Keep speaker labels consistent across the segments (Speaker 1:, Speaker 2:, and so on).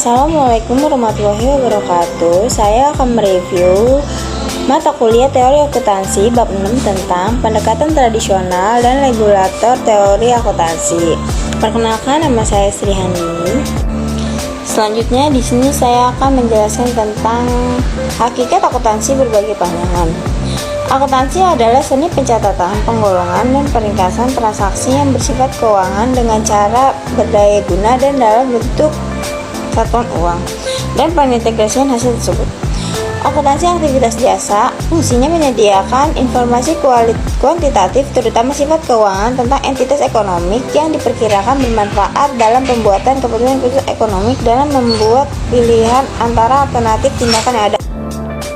Speaker 1: Assalamualaikum warahmatullahi wabarakatuh. Saya akan mereview mata kuliah teori akuntansi bab 6 tentang pendekatan tradisional dan regulator teori akuntansi. Perkenalkan, nama saya Sri Handini. Selanjutnya di sini saya akan menjelaskan tentang hakikat akuntansi berbagai pandangan. Akuntansi adalah seni pencatatan, penggolongan, dan peringkasan transaksi yang bersifat keuangan dengan cara berdaya guna dan dalam bentuk satuan uang, dan pengintegrasian hasil tersebut. Akuntansi aktivitas jasa fungsinya menyediakan informasi kuantitatif terutama sifat keuangan tentang entitas ekonomik yang diperkirakan bermanfaat dalam pembuatan keputusan ekonomik dalam membuat pilihan antara alternatif tindakan yang ada.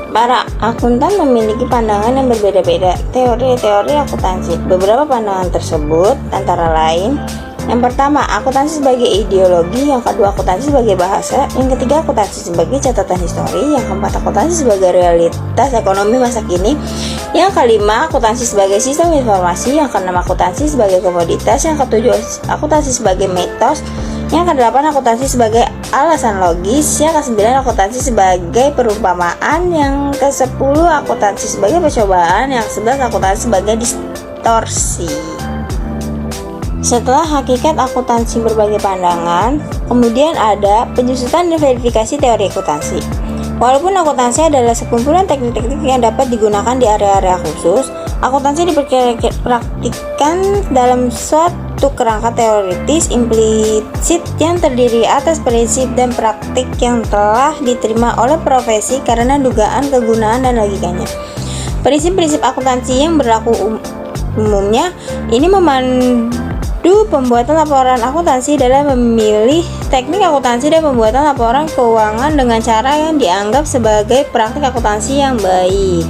Speaker 1: Para akuntan memiliki pandangan yang berbeda-beda. Teori akuntansi. Beberapa pandangan tersebut antara lain: yang pertama, akuntansi sebagai ideologi; yang kedua, akuntansi sebagai bahasa; yang ketiga, akuntansi sebagai catatan histori; yang keempat, akuntansi sebagai realitas ekonomi masa kini; yang kelima, akuntansi sebagai sistem informasi; yang keenam, akuntansi sebagai komoditas; yang ketujuh, akuntansi sebagai mitos; yang kedelapan, akuntansi sebagai alasan logis; yang kesembilan, akuntansi sebagai perumpamaan; yang kesepuluh, akuntansi sebagai percobaan; yang kesebelas, akuntansi sebagai distorsi. Setelah hakikat akuntansi berbagai pandangan, kemudian ada penyusutan dan verifikasi teori akuntansi. Walaupun akuntansi adalah sekumpulan teknik-teknik yang dapat digunakan di area-area khusus, akuntansi dipraktikkan dalam suatu kerangka teoritis implisit yang terdiri atas prinsip dan praktik yang telah diterima oleh profesi karena dugaan, kegunaan, dan logikanya. Prinsip-prinsip akuntansi yang berlaku umumnya ini memandu pembuatan laporan akuntansi dalam memilih teknik akuntansi dan pembuatan laporan keuangan dengan cara yang dianggap sebagai praktik akuntansi yang baik.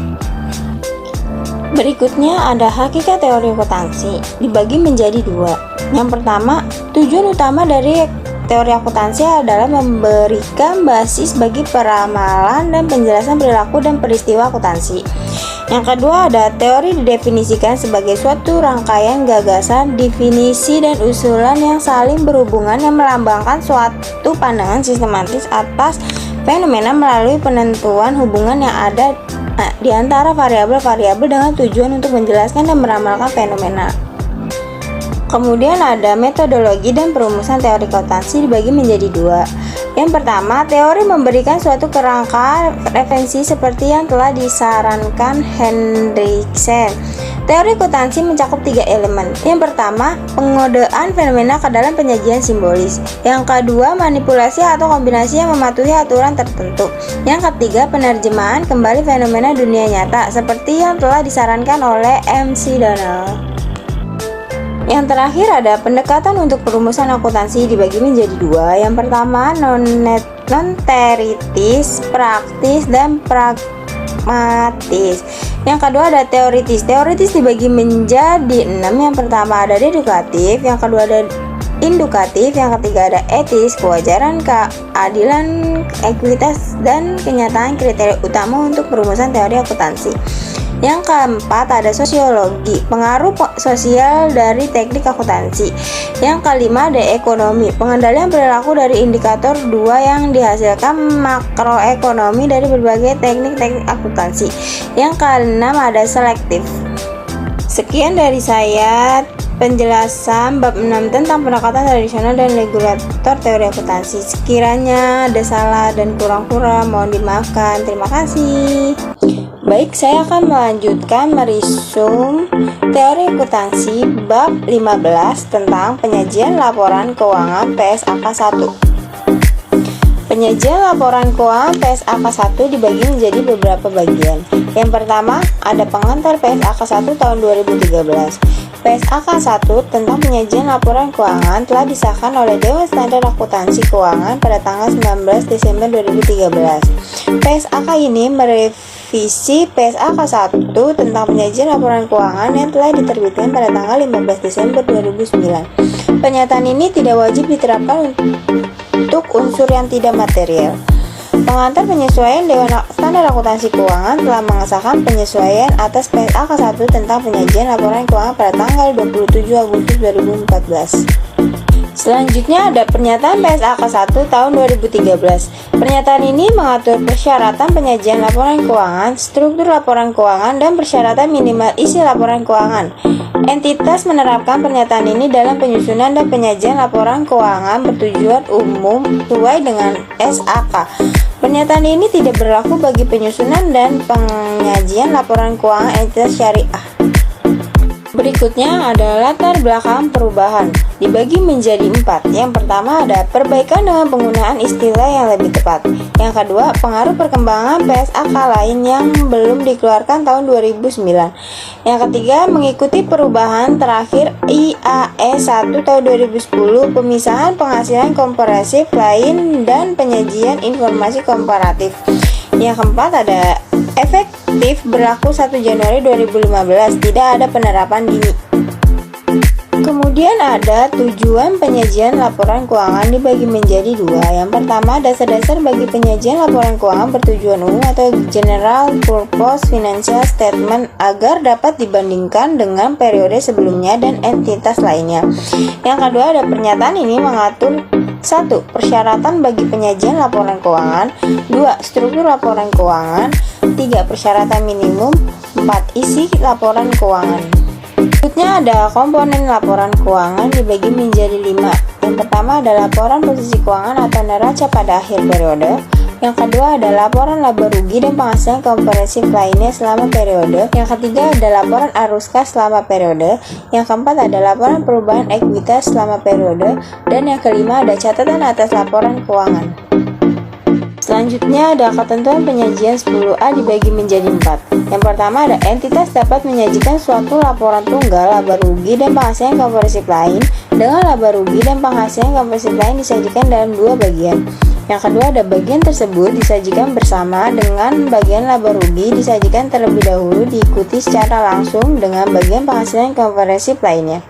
Speaker 1: Berikutnya ada hakikat teori akuntansi, dibagi menjadi dua. Yang pertama, tujuan utama dari teori akuntansi adalah memberikan basis bagi peramalan dan penjelasan perilaku dan peristiwa akuntansi. Yang kedua, ada teori didefinisikan sebagai suatu rangkaian gagasan, definisi, dan usulan yang saling berhubungan yang melambangkan suatu pandangan sistematis atas fenomena melalui penentuan hubungan yang ada di antara variabel-variabel dengan tujuan untuk menjelaskan dan meramalkan fenomena. Kemudian ada metodologi dan perumusan teori akuntansi dibagi menjadi dua. Yang pertama, teori memberikan suatu kerangka referensi seperti yang telah disarankan Hendriksen. Teori akuntansi mencakup tiga elemen. Yang pertama, pengodean fenomena ke dalam penyajian simbolis. Yang kedua, manipulasi atau kombinasi yang mematuhi aturan tertentu. Yang ketiga, penerjemahan kembali fenomena dunia nyata seperti yang telah disarankan oleh McDonald. Yang terakhir ada pendekatan untuk perumusan akuntansi dibagi menjadi dua. Yang pertama, non-teoritis, praktis, dan pragmatis. Yang kedua ada teoritis. Teoritis dibagi menjadi 6. Yang pertama ada dedukatif, yang kedua ada indukatif, yang ketiga ada etis, kewajaran, keadilan, ekuitas, dan kenyataan kriteria utama untuk perumusan teori akuntansi. Yang keempat ada sosiologi, pengaruh sosial dari teknik akuntansi. Yang kelima ada ekonomi, pengendalian perilaku dari indikator dua yang dihasilkan makroekonomi dari berbagai teknik-teknik akuntansi. Yang keenam ada selektif. Sekian dari saya penjelasan bab 6 tentang pendekatan tradisional dan regulator teori akuntansi. Sekiranya ada salah dan kurang-kurang mohon dimaafkan. Terima kasih. Baik, saya akan melanjutkan merisum teori akuntansi bab 15 tentang penyajian laporan keuangan PSAK 1. Penyajian laporan keuangan PSAK 1 dibagi menjadi beberapa bagian. Yang pertama, ada pengantar PSAK 1 tahun 2013. PSAK 1 tentang penyajian laporan keuangan telah disahkan oleh Dewan Standar Akuntansi Keuangan pada tanggal 19 Desember 2013. PSAK ini merevisi PSAK 1 tentang penyajian laporan keuangan yang telah diterbitkan pada tanggal 15 Desember 2009. Pernyataan ini tidak wajib diterapkan untuk unsur yang tidak material. Pengantar penyesuaian Dewan Standar Akuntansi Keuangan telah mengesahkan penyesuaian atas PSAK 1 tentang penyajian laporan keuangan pada tanggal 27 Agustus 2014. Selanjutnya ada pernyataan PSAK 1 tahun 2013. Pernyataan ini mengatur persyaratan penyajian laporan keuangan, struktur laporan keuangan, dan persyaratan minimal isi laporan keuangan. Entitas menerapkan pernyataan ini dalam penyusunan dan penyajian laporan keuangan bertujuan umum sesuai dengan SAK. Pernyataan ini tidak berlaku bagi penyusunan dan penyajian laporan keuangan entitas syariah. Berikutnya ada latar belakang perubahan, dibagi menjadi 4. Yang pertama ada perbaikan dengan penggunaan istilah yang lebih tepat. Yang kedua, pengaruh perkembangan PSAK lain yang belum dikeluarkan tahun 2009. Yang ketiga, mengikuti perubahan terakhir IAE 1 tahun 2010, pemisahan penghasilan komparatif lain dan penyajian informasi komparatif. Yang keempat ada efektif berlaku 1 Januari 2015, tidak ada penerapan dini. Kemudian ada tujuan penyajian laporan keuangan dibagi menjadi 2. Yang pertama, dasar-dasar bagi penyajian laporan keuangan bertujuan umum atau General Purpose Financial Statement agar dapat dibandingkan dengan periode sebelumnya dan entitas lainnya. Yang kedua, ada pernyataan ini mengatur 1. Persyaratan bagi penyajian laporan keuangan. 2. Struktur laporan keuangan. 3. Persyaratan minimum. 4. Isi laporan keuangan. Berikutnya ada komponen laporan keuangan dibagi menjadi 5. Yang pertama ada laporan posisi keuangan atau neraca pada akhir periode. Yang kedua ada laporan laba rugi dan penghasilan komprehensif lainnya selama periode. Yang ketiga ada laporan arus kas selama periode. Yang keempat ada laporan perubahan ekuitas selama periode. Dan yang kelima ada catatan atas laporan keuangan. Selanjutnya ada ketentuan penyajian 10A dibagi menjadi 4. Yang pertama ada entitas dapat menyajikan suatu laporan tunggal laba rugi dan penghasilan komprehensif lain dengan laba rugi dan penghasilan komprehensif lain disajikan dalam 2 bagian. Yang kedua ada bagian tersebut disajikan bersama dengan bagian laba rugi disajikan terlebih dahulu diikuti secara langsung dengan bagian penghasilan komprehensif lainnya.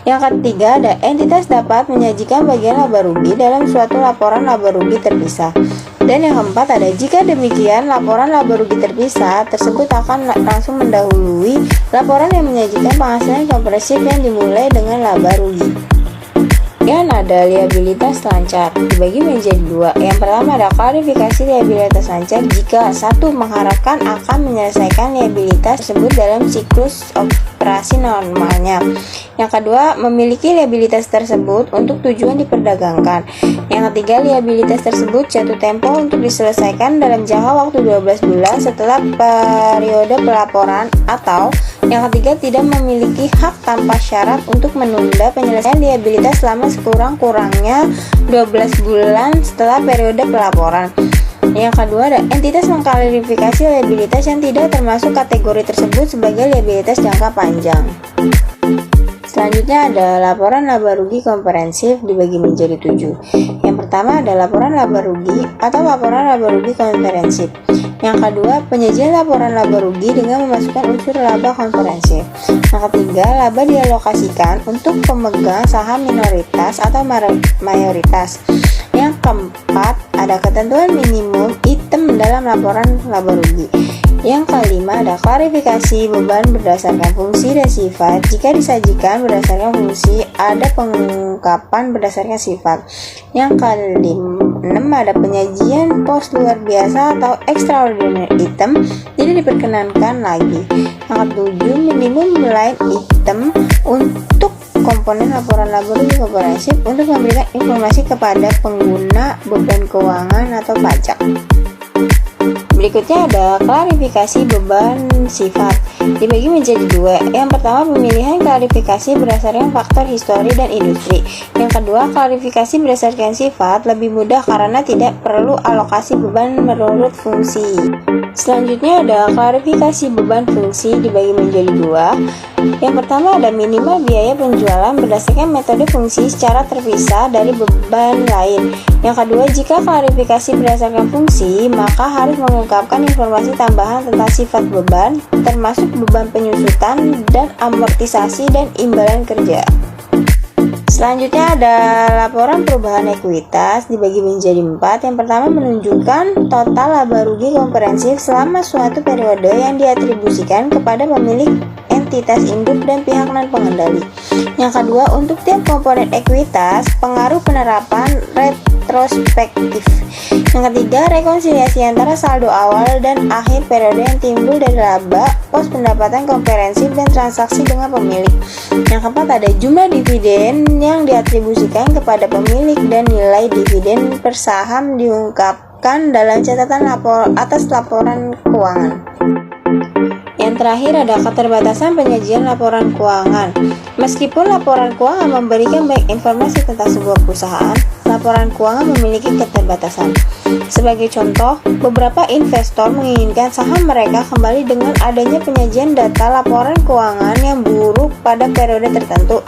Speaker 1: Yang ketiga ada entitas dapat menyajikan bagian laba rugi dalam suatu laporan laba rugi terpisah. Dan yang keempat ada jika demikian laporan laba rugi terpisah tersebut akan langsung mendahului laporan yang menyajikan penghasilan komprehensif yang dimulai dengan laba rugi. Dan ada liabilitas lancar dibagi menjadi 2. Yang pertama ada klarifikasi liabilitas lancar jika 1. Mengharapkan akan menyelesaikan liabilitas tersebut dalam siklus operasi normalnya. Yang kedua, memiliki liabilitas tersebut untuk tujuan diperdagangkan. Yang ketiga, liabilitas tersebut jatuh tempo untuk diselesaikan dalam jangka waktu 12 bulan setelah periode pelaporan, atau yang ketiga tidak memiliki hak tanpa syarat untuk menunda penyelesaian liabilitas selama sekurang-kurangnya 12 bulan setelah periode pelaporan. Yang kedua ada entitas mengklarifikasi liabilitas yang tidak termasuk kategori tersebut sebagai liabilitas jangka panjang. Selanjutnya ada laporan laba rugi komprehensif dibagi menjadi 7. Yang pertama ada laporan laba rugi atau laporan laba rugi komprehensif. Yang kedua, penyajian laporan laba rugi dengan memasukkan unsur laba komprehensif. Yang ketiga, laba dialokasikan untuk pemegang saham minoritas atau mayoritas. Yang keempat, ada ketentuan minimum item dalam laporan laba rugi. Yang kelima, ada klarifikasi beban berdasarkan fungsi dan sifat. Jika disajikan berdasarkan fungsi, ada pengungkapan berdasarkan sifat. Yang keenam, ada penyajian pos luar biasa atau extraordinary item tidak diperkenankan lagi. Yang ketujuh, minimum line item untuk komponen laporan laba rugi komprehensif untuk memberikan informasi kepada pengguna beban keuangan atau pajak. Berikutnya ada klarifikasi beban sifat dibagi menjadi 2. Yang pertama pemilihan klarifikasi berdasarkan faktor histori dan industri. Yang kedua klarifikasi berdasarkan sifat lebih mudah karena tidak perlu alokasi beban menurut fungsi. Selanjutnya ada klarifikasi beban fungsi dibagi menjadi 2. Yang pertama ada minimal biaya penjualan berdasarkan metode fungsi secara terpisah dari beban lain. Yang kedua, jika klarifikasi berdasarkan fungsi, maka harus mengungkapkan informasi tambahan tentang sifat beban, termasuk beban penyusutan dan amortisasi dan imbalan kerja. Selanjutnya ada laporan perubahan ekuitas dibagi menjadi 4. Yang pertama menunjukkan total laba rugi komprehensif selama suatu periode yang diatribusikan kepada pemilik entitas induk dan pihak non-pengendali. Yang kedua, untuk tiap komponen ekuitas, pengaruh penerapan retrospektif. Yang ketiga, rekonsiliasi antara saldo awal dan akhir periode yang timbul dari laba, pos pendapatan komprehensif, dan transaksi dengan pemilik. Yang keempat, ada jumlah dividen yang diatribusikan kepada pemilik dan nilai dividen per saham diungkapkan dalam catatan atas laporan keuangan. Yang terakhir ada keterbatasan penyajian laporan keuangan. Meskipun laporan keuangan memberikan banyak informasi tentang sebuah perusahaan, laporan keuangan memiliki keterbatasan. Sebagai contoh, beberapa investor menginginkan saham mereka kembali dengan adanya penyajian data laporan keuangan yang buruk pada periode tertentu,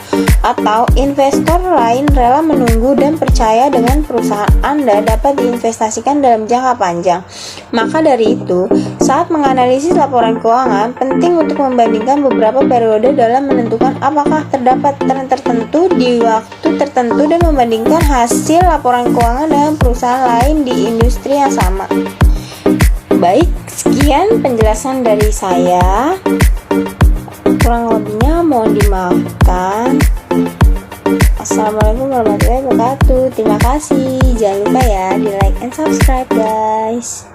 Speaker 1: atau investor lain rela menunggu dan percaya dengan perusahaan Anda dapat diinvestasikan dalam jangka panjang. Maka dari itu, saat menganalisis laporan keuangan, penting untuk membandingkan beberapa periode dalam menentukan apakah terdapat tren tertentu di waktu tertentu dan membandingkan hasil laporan keuangan dengan perusahaan lain di industri yang sama. Baik, sekian penjelasan dari saya. Kurang lebihnya mohon dimaafkan. Assalamualaikum warahmatullahi wabarakatuh. Terima kasih. Jangan lupa ya di like and subscribe guys.